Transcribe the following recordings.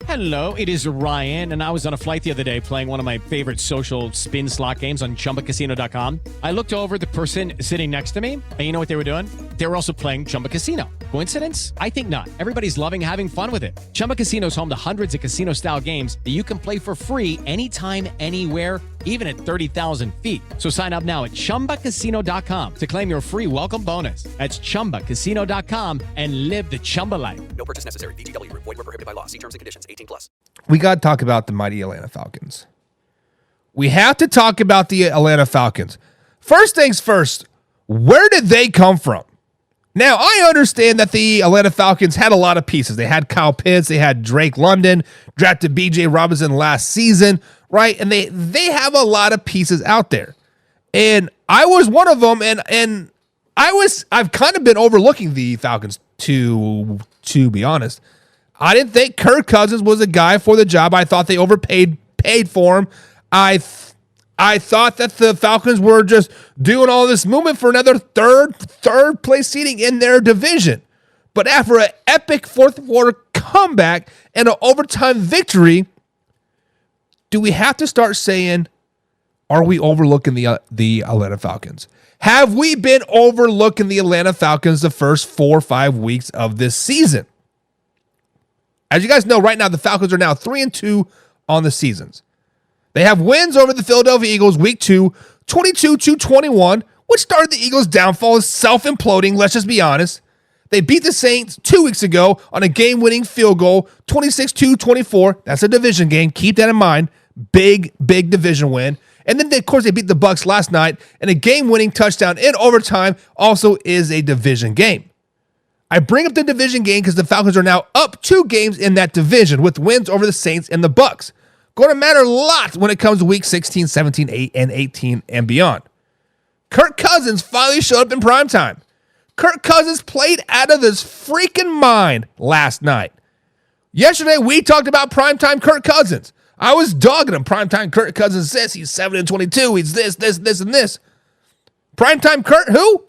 Hello, it is Ryan, and I was on a flight the other day playing one of my favorite social spin slot games on ChumbaCasino.com. I looked over the person sitting next to me, and you know what they were doing? They were also playing Chumba Casino. Coincidence? I think not. Everybody's loving having fun with it. Chumba Casino is home to hundreds of casino-style games that you can play for free anytime, anywhere, even at 30,000 feet. So sign up now at ChumbaCasino.com to claim your free welcome bonus. That's ChumbaCasino.com and live the Chumba life. No purchase necessary. VGW. Void where prohibited by law. See terms and conditions. 18+. We got to talk about the mighty Atlanta Falcons. We have to talk about the Atlanta Falcons. First things first, where did they come from? Now, I understand that the Atlanta Falcons had a lot of pieces. They had Kyle Pitts, they had Drake London, drafted B.J. Robinson last season, right? And they have a lot of pieces out there. And I was one of them, and I've kind of been overlooking the Falcons to be honest. I didn't think Kirk Cousins was a guy for the job. I thought they paid for him. I thought that the Falcons were just doing all this movement for another third place seeding in their division. But after an epic fourth quarter comeback and an overtime victory, do we have to start saying, are we overlooking the Atlanta Falcons? Have we been overlooking the Atlanta Falcons the first 4 or 5 weeks of this season? As you guys know, right now, the Falcons are now 3-2 on the seasons. They have wins over the Philadelphia Eagles week 2, 22-21, which started the Eagles' downfall is self-imploding, let's just be honest. They beat the Saints 2 weeks ago on a game-winning field goal, 26-24. That's a division game. Keep that in mind. Big division win. And then, of course, they beat the Bucs last night, and a game-winning touchdown in overtime also is a division game. I bring up the division game because the Falcons are now up 2 games in that division with wins over the Saints and the Bucs. Going to matter a lot when it comes to week 16, 17, 8, and 18 and beyond. Kirk Cousins finally showed up in primetime. Kirk Cousins played out of his freaking mind last night. Yesterday, we talked about primetime Kirk Cousins. I was dogging him. Primetime Kirk Cousins this. He's 7-22. He's this, and this. Primetime Kirk who?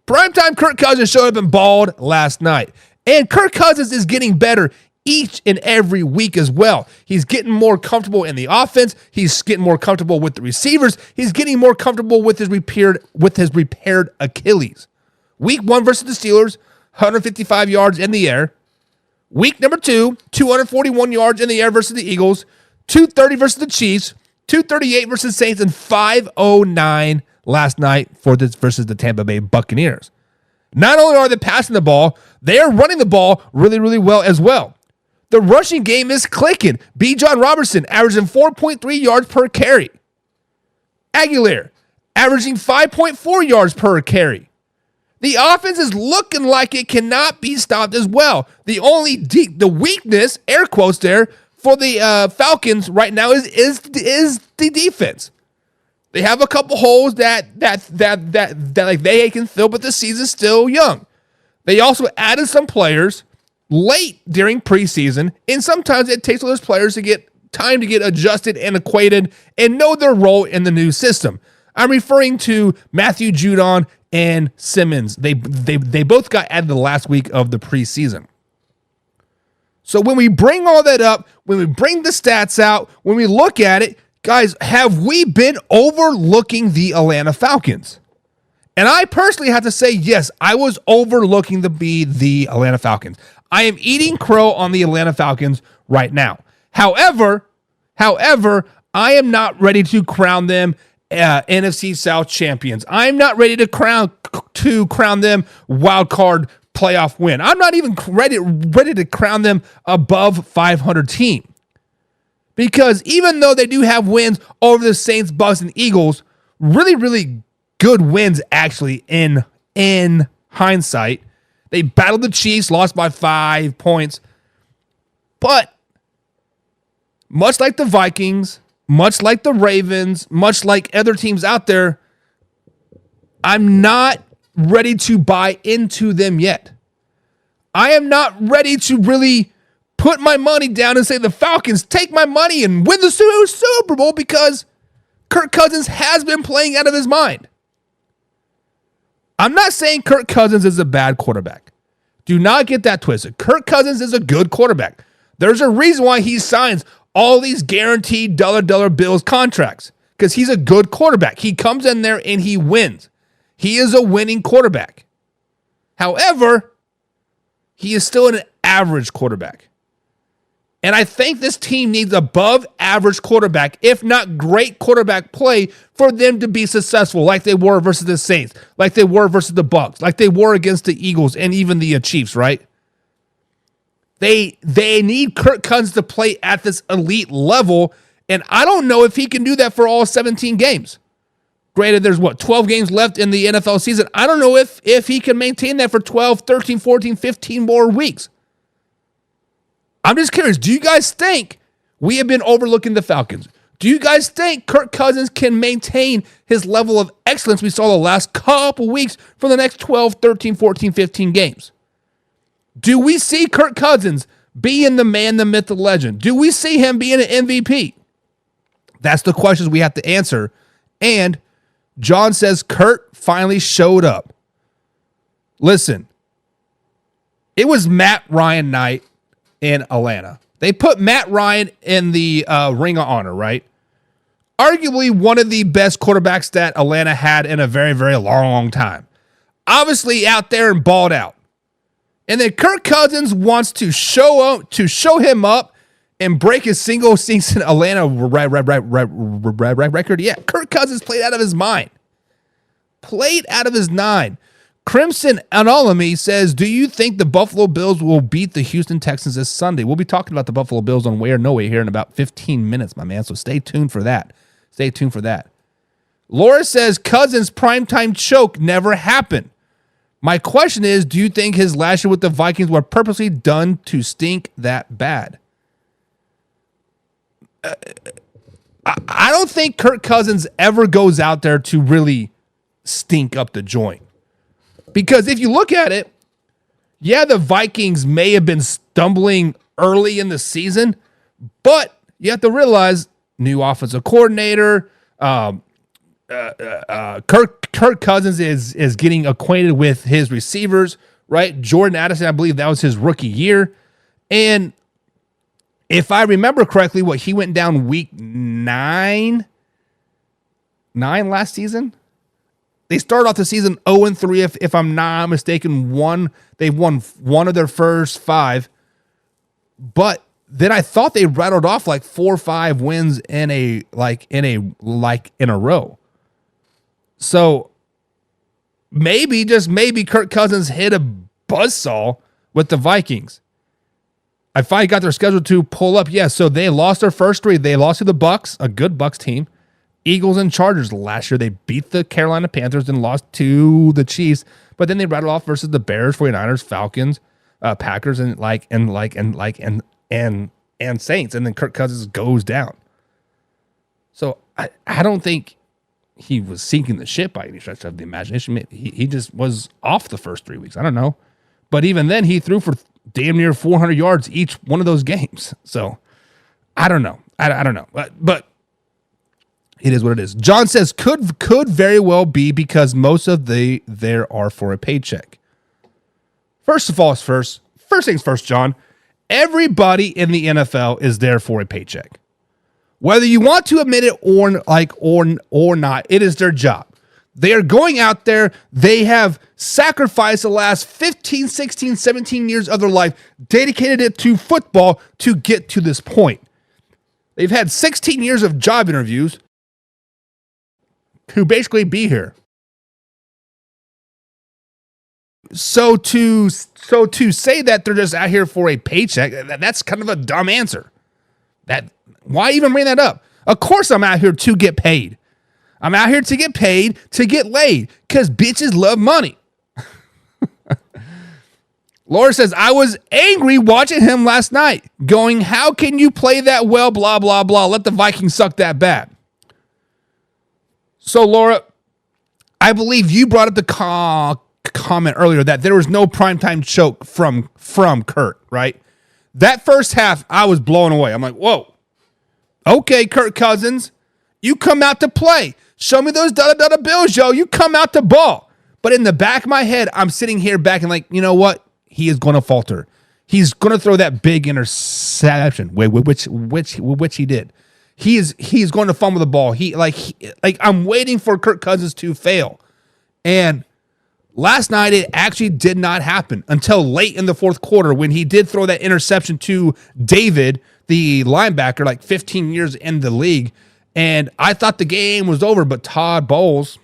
Primetime Kirk Cousins showed up and balled last night. And Kirk Cousins is getting better each and every week as well. He's getting more comfortable in the offense. He's getting more comfortable with the receivers. He's getting more comfortable with his repaired Achilles. Week 1 versus the Steelers, 155 yards in the air. Week number 2, 241 yards in the air versus the Eagles, 230 versus the Chiefs, 238 versus Saints, and 509 last night versus the Tampa Bay Buccaneers. Not only are they passing the ball, they are running the ball really, really well as well. The rushing game is clicking. Bijan Robinson averaging 4.3 yards per carry. Aguilar averaging 5.4 yards per carry. The offense is looking like it cannot be stopped as well. The weakness, air quotes there, for the Falcons right now is the defense. They have a couple holes that like they can fill, but the season's still young. They also added some players late during preseason, and sometimes it takes those players to get time to get adjusted and acquainted and know their role in the new system. I'm referring to Matthew Judon and Simmons. They both got added the last week of the preseason. So when we bring all that up, when we bring the stats out, when we look at it, guys, have we been overlooking the Atlanta Falcons? And I personally have to say, yes, I was overlooking the Atlanta Falcons. I am eating crow on the Atlanta Falcons right now. However, I am not ready to crown them NFC South champions. I'm not ready to crown them wild card playoff win. I'm not even ready to crown them above 500 team. Because even though they do have wins over the Saints, Bucs, and Eagles, really, really good wins actually in hindsight. They battled the Chiefs, lost by 5 points. But much like the Vikings, much like the Ravens, much like other teams out there, I'm not ready to buy into them yet. I am not ready to really put my money down and say the Falcons take my money and win the Super Bowl because Kirk Cousins has been playing out of his mind. I'm not saying Kirk Cousins is a bad quarterback. Do not get that twisted. Kirk Cousins is a good quarterback. There's a reason why he signs all these guaranteed dollar bills contracts, because he's a good quarterback. He comes in there and he wins. He is a winning quarterback. However, he is still an average quarterback. And I think this team needs above average quarterback, if not great quarterback play, for them to be successful, like they were versus the Saints, like they were versus the Bucs, like they were against the Eagles and even the Chiefs, right? They need Kirk Cousins to play at this elite level, and I don't know if he can do that for all 17 games. Granted, there's 12 games left in the NFL season. I don't know if he can maintain that for 12, 13, 14, 15 more weeks. I'm just curious, do you guys think we have been overlooking the Falcons? Do you guys think Kirk Cousins can maintain his level of excellence we saw the last couple weeks for the next 12, 13, 14, 15 games? Do we see Kirk Cousins being the man, the myth, the legend? Do we see him being an MVP? That's the questions we have to answer. And John says Kurt finally showed up. Listen, it was Matt Ryan night in Atlanta. They put Matt Ryan in the Ring of Honor, right? Arguably one of the best quarterbacks that Atlanta had in a very, very long time. Obviously out there and balled out. And then Kirk Cousins wants to show him up and break his single season Atlanta record. Yeah, Kirk Cousins played out of his mind. Played out of his mind. Crimson Anonymous says, do you think the Buffalo Bills will beat the Houston Texans this Sunday? We'll be talking about the Buffalo Bills on Way or No Way here in about 15 minutes, my man. So stay tuned for that. Stay tuned for that. Laura says, Cousins' primetime choke never happened. My question is, do you think his last year with the Vikings were purposely done to stink that bad? I don't think Kirk Cousins ever goes out there to really stink up the joint. Because if you look at it, yeah, the Vikings may have been stumbling early in the season, but you have to realize new offensive coordinator, Kirk Cousins is getting acquainted with his receivers, right? Jordan Addison, I believe that was his rookie year. And if I remember correctly, he went down week 9 last season? They started off the season 0-3, if I'm not mistaken. They've won one of their first 5. But then I thought they rattled off like 4 or 5 wins in a row. So maybe, just maybe, Kirk Cousins hit a buzzsaw with the Vikings. I finally got their schedule to pull up. Yeah, so they lost their first 3. They lost to the Bucs, a good Bucs team. Eagles and Chargers last year. They beat the Carolina Panthers and lost to the Chiefs, but then they rattled off versus the Bears, 49ers, Falcons, Packers, and Saints, and then Kirk Cousins goes down. So I don't think he was sinking the ship by any stretch of the imagination. He just was off the first 3 weeks. I don't know, but even then he threw for damn near 400 yards each one of those games. So I don't know. I don't know, but it is what it is. John says could very well be because most of there are for a paycheck. First of all, first things first, John. Everybody in the NFL is there for a paycheck. Whether you want to admit it or not, it is their job. They are going out there. They have sacrificed the last 15, 16, 17 years of their life, dedicated it to football to get to this point. They've had 16 years of job interviews to basically be here. So to say that they're just out here for a paycheck, that's kind of a dumb answer. Why even bring that up? Of course I'm out here to get paid. I'm out here to get paid, to get laid, because bitches love money. Laura says, I was angry watching him last night, going, how can you play that well, blah, blah, blah, let the Vikings suck that bad. So, Laura, I believe you brought up the comment earlier that there was no primetime choke from Kurt, right? That first half, I was blown away. I'm like, whoa. Okay, Kirk Cousins, you come out to play. Show me those dollar bills, yo. You come out to ball. But in the back of my head, I'm sitting here back and like, you know what? He is going to falter. he's going to throw that big interception, which he did. He's going to fumble the ball. I'm waiting for Kirk Cousins to fail. And last night, it actually did not happen until late in the fourth quarter when he did throw that interception to David, the linebacker, like 15 years in the league. And I thought the game was over, but Todd Bowles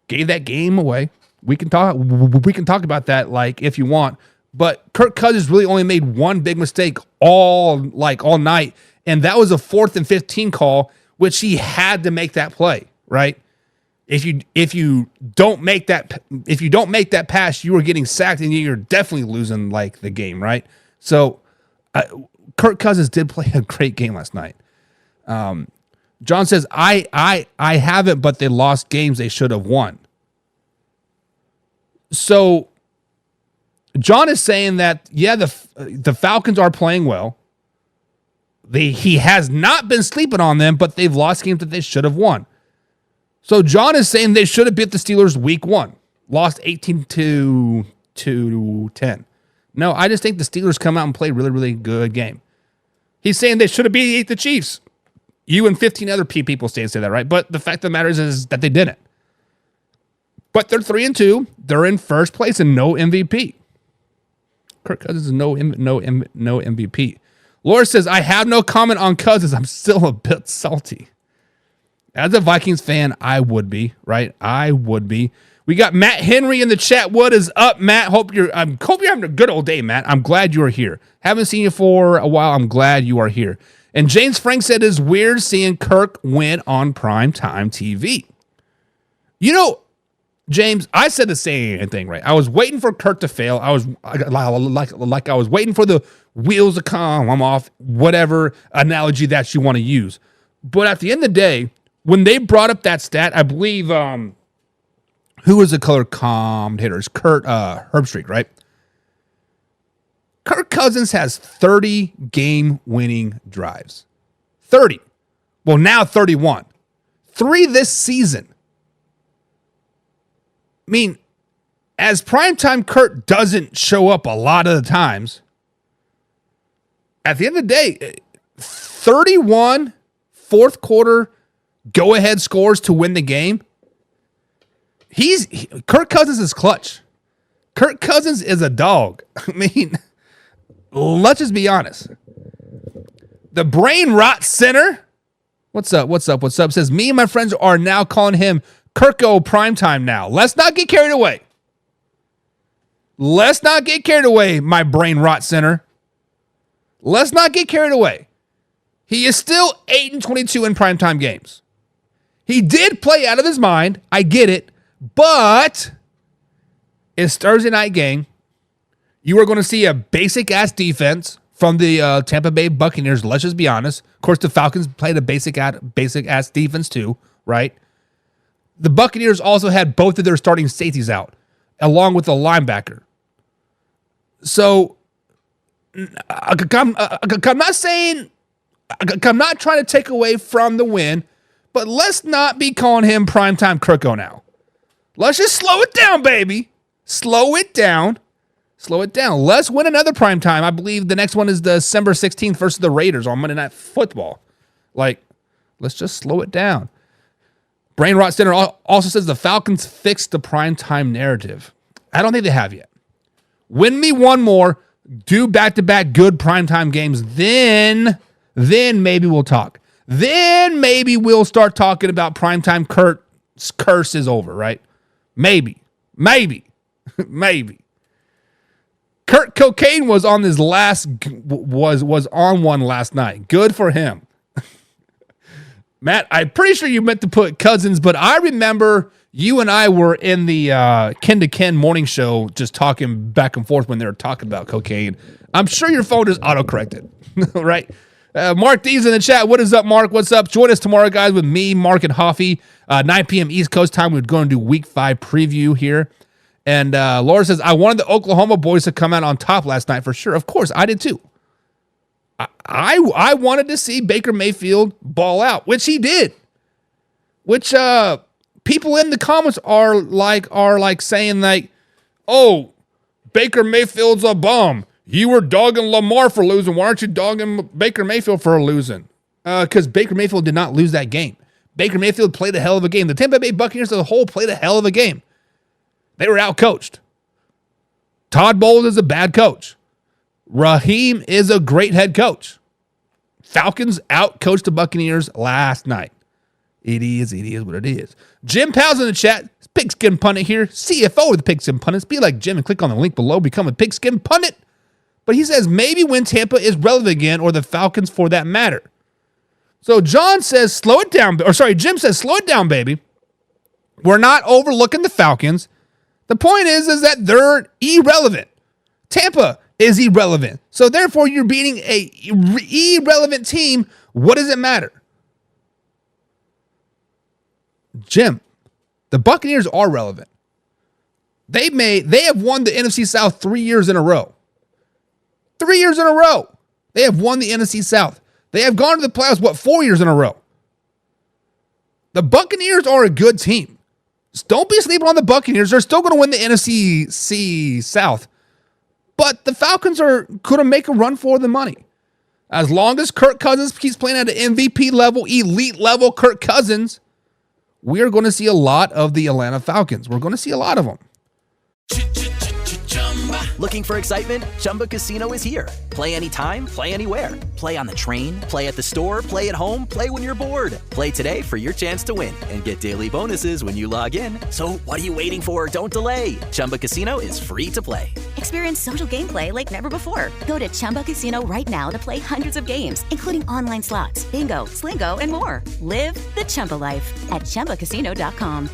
gave that game away. We can talk about that like if you want. But Kirk Cousins really only made one big mistake all night, and that was a 4th and 15 call, which he had to make that play, right? If you don't make that pass, you are getting sacked, and you're definitely losing like the game, right? So Kirk Cousins did play a great game last night. John says I haven't, but they lost games they should have won. So John is saying that the Falcons are playing well. He has not been sleeping on them, but they've lost games that they should have won. So John is saying they should have beat the Steelers week 1, lost 18-10. No, I just think the Steelers come out and play a really, really good game. He's saying they should have beat the Chiefs. You and 15 other people say that, right? But the fact of the matter is that they didn't. But they're 3-2. They're in first place and no MVP. Kirk Cousins is no MVP. Laura says, I have no comment on Cousins. I'm still a bit salty. As a Vikings fan, I would be, right? I would be. We got Matt Henry in the chat. What is up, Matt? Hope you're having a good old day, Matt. I'm glad you are here. Haven't seen you for a while. I'm glad you are here. And James Frank said it's weird seeing Kirk win on primetime TV. You know, James, I said the same thing, right? I was waiting for Kirk to fail. I was like I was waiting for the wheels to come off, whatever analogy that you want to use. But at the end of the day, when they brought up that stat, I believe who was the color commentators? Kurt Herbstreit, right? Kirk Cousins has 30 game-winning drives. 30. Well, now 31. 3 this season. I mean, as primetime Kurt doesn't show up a lot of the times, at the end of the day, 31 fourth quarter go-ahead scores to win the game. Kirk Cousins is clutch. Kirk Cousins is a dog. I mean, let's just be honest. The Brain Rot Center, what's up, says, me and my friends are now calling him Kirko Primetime now. Let's not get carried away. My Brain Rot Center. Let's not get carried away. He is still 8-22 in primetime games. He did play out of his mind. I get it. But it's Thursday night game. You are going to see a basic-ass defense from the Tampa Bay Buccaneers. Let's just be honest. Of course, the Falcons played a basic-ass defense too, right? The Buccaneers also had both of their starting safeties out, along with a linebacker. So, I'm not trying to take away from the win, but let's not be calling him primetime Kirko now. Let's just slow it down, baby. Slow it down. Let's win another primetime. I believe the next one is December 16th versus the Raiders on Monday Night Football. Let's just slow it down. Brain Rot Center also says the Falcons fixed the primetime narrative. I don't think they have yet. Win me one more, do back-to-back good primetime games, then maybe we'll talk. Then maybe we'll start talking about primetime Kurt's curse is over, right? Maybe. Kurt Cocaine was on his was on one last night. Good for him. Matt, I'm pretty sure you meant to put Cousins, but I remember you and I were in the Ken to Ken morning show just talking back and forth when they were talking about cocaine. I'm sure your phone is autocorrected, right? Mark D's in the chat. What is up, Mark? What's up? Join us tomorrow, guys, with me, Mark, and Hoffy. 9 p.m. East Coast time. We're going to do Week 5 preview here. And Laura says, I wanted the Oklahoma boys to come out on top last night for sure. Of course, I did too. I wanted to see Baker Mayfield ball out, which he did. Which people in the comments are like saying like, oh, Baker Mayfield's a bum. You were dogging Lamar for losing. Why aren't you dogging Baker Mayfield for losing? Because Baker Mayfield did not lose that game. Baker Mayfield played a hell of a game. The Tampa Bay Buccaneers as a whole played a hell of a game. They were outcoached. Todd Bowles is a bad coach. Raheem is a great head coach. Falcons outcoached the Buccaneers last night. It is what it is. Jim Powell's in the chat. Pigskin Pundit here. CFO of the Pigskin Pundits. Be like Jim and click on the link below. Become a Pigskin Pundit. But he says maybe when Tampa is relevant again, or the Falcons for that matter. So John says, slow it down. Jim says, slow it down, baby. We're not overlooking the Falcons. The point is that they're irrelevant. Tampa is irrelevant. So therefore, you're beating a irrelevant team. What does it matter? Jim, the Buccaneers are relevant. They have won the NFC South 3 years in a row. 3 years in a row. They have won the NFC South. They have gone to the playoffs, 4 years in a row? The Buccaneers are a good team. Just don't be sleeping on the Buccaneers. They're still going to win the NFC South. But the Falcons are going to make a run for the money. As long as Kirk Cousins keeps playing at an MVP level, elite level Kirk Cousins, we are going to see a lot of the Atlanta Falcons. We're going to see a lot of them. Looking for excitement? Chumba Casino is here. Play anytime, play anywhere. Play on the train, play at the store, play at home, play when you're bored. Play today for your chance to win and get daily bonuses when you log in. So what are you waiting for? Don't delay. Chumba Casino is free to play. Experience social gameplay like never before. Go to Chumba Casino right now to play hundreds of games, including online slots, bingo, Slingo, and more. Live the Chumba life at ChumbaCasino.com.